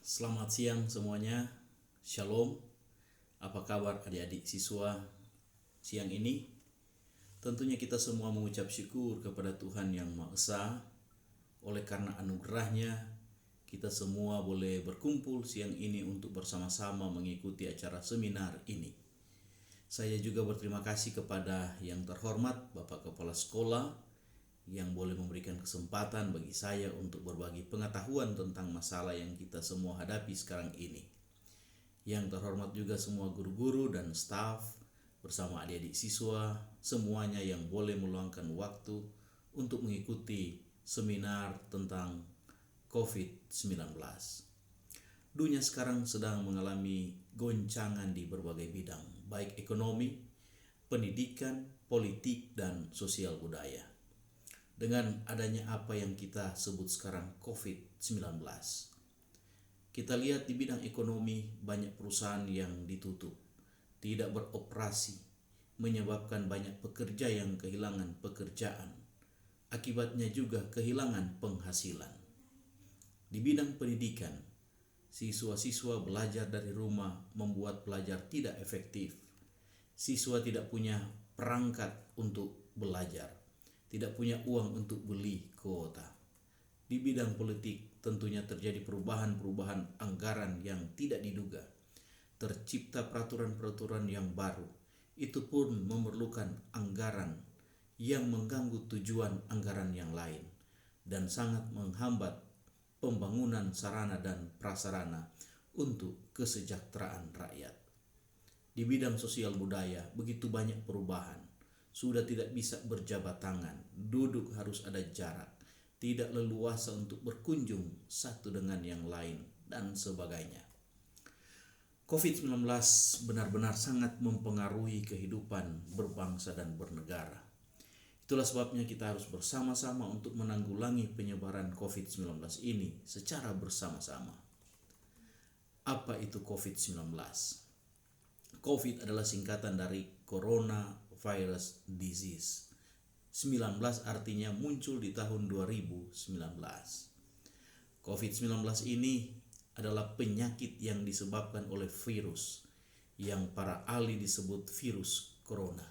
Selamat siang semuanya, Shalom. Apa kabar adik-adik siswa siang ini? Tentunya kita semua mengucap syukur kepada Tuhan Yang Maha Esa. Oleh karena anugerahnya, kita semua boleh berkumpul siang ini untuk bersama-sama mengikuti acara seminar ini. Saya juga berterima kasih kepada yang terhormat Bapak Kepala Sekolah yang boleh memberikan kesempatan bagi saya untuk berbagi pengetahuan tentang masalah yang kita semua hadapi sekarang ini. Yang terhormat juga semua guru-guru dan staf bersama adik-adik siswa, semuanya yang boleh meluangkan waktu untuk mengikuti seminar tentang COVID-19. Dunia sekarang sedang mengalami goncangan di berbagai bidang, baik ekonomi, pendidikan, politik, dan sosial budaya. Dengan adanya apa yang kita sebut sekarang COVID-19. Kita lihat di bidang ekonomi banyak perusahaan yang ditutup, tidak beroperasi, menyebabkan banyak pekerja yang kehilangan pekerjaan. Akibatnya juga kehilangan penghasilan. Di bidang pendidikan, siswa-siswa belajar dari rumah membuat belajar tidak efektif. Siswa tidak punya perangkat untuk belajar, tidak punya uang untuk beli kuota. Di bidang politik tentunya terjadi perubahan-perubahan anggaran yang tidak diduga. Tercipta peraturan-peraturan yang baru. Itu pun memerlukan anggaran yang mengganggu tujuan anggaran yang lain dan sangat menghambat pembangunan sarana dan prasarana untuk kesejahteraan rakyat. Di bidang sosial budaya begitu banyak perubahan. Sudah tidak bisa berjabat tangan, duduk harus ada jarak, tidak leluasa untuk berkunjung satu dengan yang lain, dan sebagainya. COVID-19 benar-benar sangat mempengaruhi kehidupan berbangsa dan bernegara. Itulah sebabnya kita harus bersama-sama untuk menanggulangi penyebaran COVID-19 ini secara bersama-sama. Apa itu COVID-19? COVID adalah singkatan dari Coronavirus Disease. 19 artinya muncul di tahun 2019. COVID-19 ini adalah penyakit yang disebabkan oleh virus yang para ahli disebut virus corona.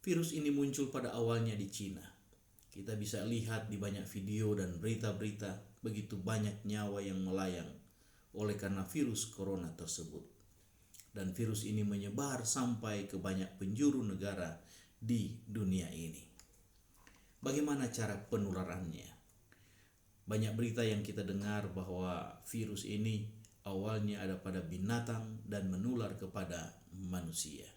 Virus ini muncul pada awalnya di Cina. Kita bisa lihat di banyak video dan berita-berita begitu banyak nyawa yang melayang oleh karena virus corona tersebut. Dan virus ini menyebar sampai ke banyak penjuru negara di dunia ini. Bagaimana cara penularannya? Banyak berita yang kita dengar bahwa virus ini awalnya ada pada binatang dan menular kepada manusia.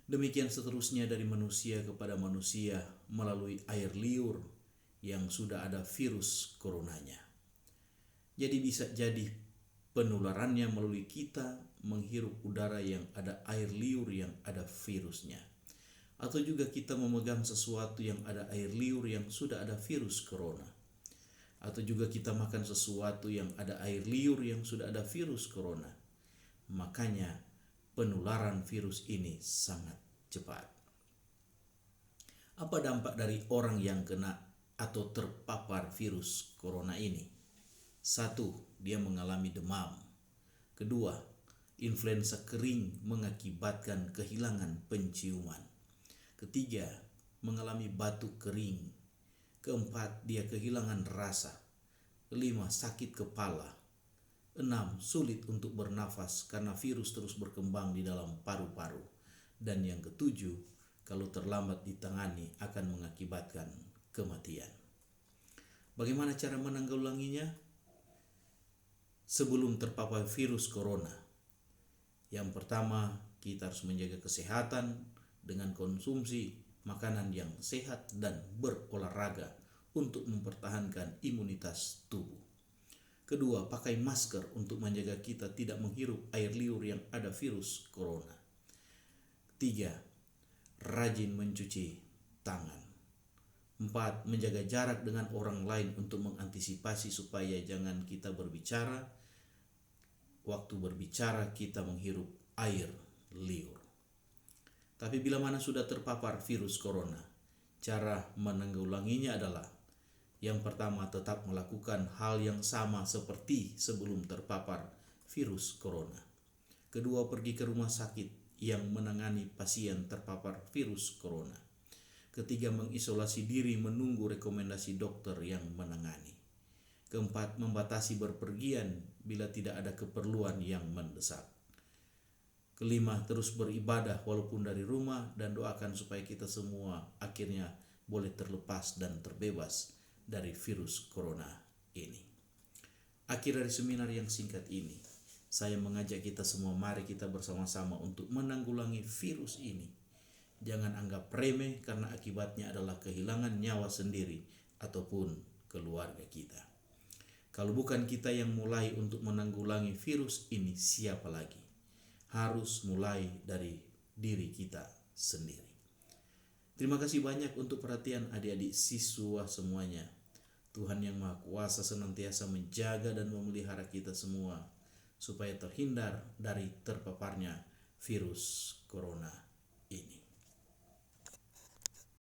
Demikian seterusnya dari manusia kepada manusia melalui air liur yang sudah ada virus coronanya. Jadi bisa jadi penularannya melalui kita menghirup udara yang ada air liur yang ada virusnya. Atau juga kita memegang sesuatu yang ada air liur yang sudah ada virus corona. Atau juga kita makan sesuatu yang ada air liur yang sudah ada virus corona. Makanya penularan virus ini sangat cepat. Apa dampak dari orang yang kena atau terpapar virus corona ini? 1. Dia mengalami demam. 2. Influenza kering mengakibatkan kehilangan penciuman. 3. Mengalami batuk kering. 4. Dia kehilangan rasa. 5. Sakit kepala. 6. Sulit untuk bernafas karena virus terus berkembang di dalam paru-paru. Dan yang 7, kalau terlambat ditangani akan mengakibatkan kematian. Bagaimana cara menanggulanginya? Sebelum terpapar virus corona, yang pertama kita harus menjaga kesehatan dengan konsumsi makanan yang sehat dan berolahraga untuk mempertahankan imunitas tubuh. Kedua, pakai masker untuk menjaga kita tidak menghirup air liur yang ada virus corona. 3. Rajin mencuci tangan. 4. Menjaga jarak dengan orang lain untuk mengantisipasi supaya jangan kita berbicara. Waktu berbicara kita menghirup air liur. Tapi bila mana sudah terpapar virus corona, cara menanggulanginya adalah Yang pertama, tetap melakukan hal yang sama seperti sebelum terpapar virus corona. Kedua, pergi ke rumah sakit yang menangani pasien terpapar virus corona. Ketiga, mengisolasi diri menunggu rekomendasi dokter yang menangani. Keempat, membatasi berpergian bila tidak ada keperluan yang mendesak. Kelima, terus beribadah walaupun dari rumah dan doakan supaya kita semua akhirnya boleh terlepas dan terbebas dari virus corona ini. Akhir dari seminar yang singkat ini, saya mengajak kita semua, mari kita bersama-sama untuk menanggulangi virus ini. Jangan anggap remeh karena akibatnya adalah kehilangan nyawa sendiri ataupun keluarga kita. Kalau bukan kita yang mulai untuk menanggulangi virus ini, siapa lagi? Harus mulai dari diri kita sendiri. Terima kasih banyak untuk perhatian adik-adik siswa semuanya. Tuhan yang Maha Kuasa senantiasa menjaga dan memelihara kita semua supaya terhindar dari terpaparnya virus corona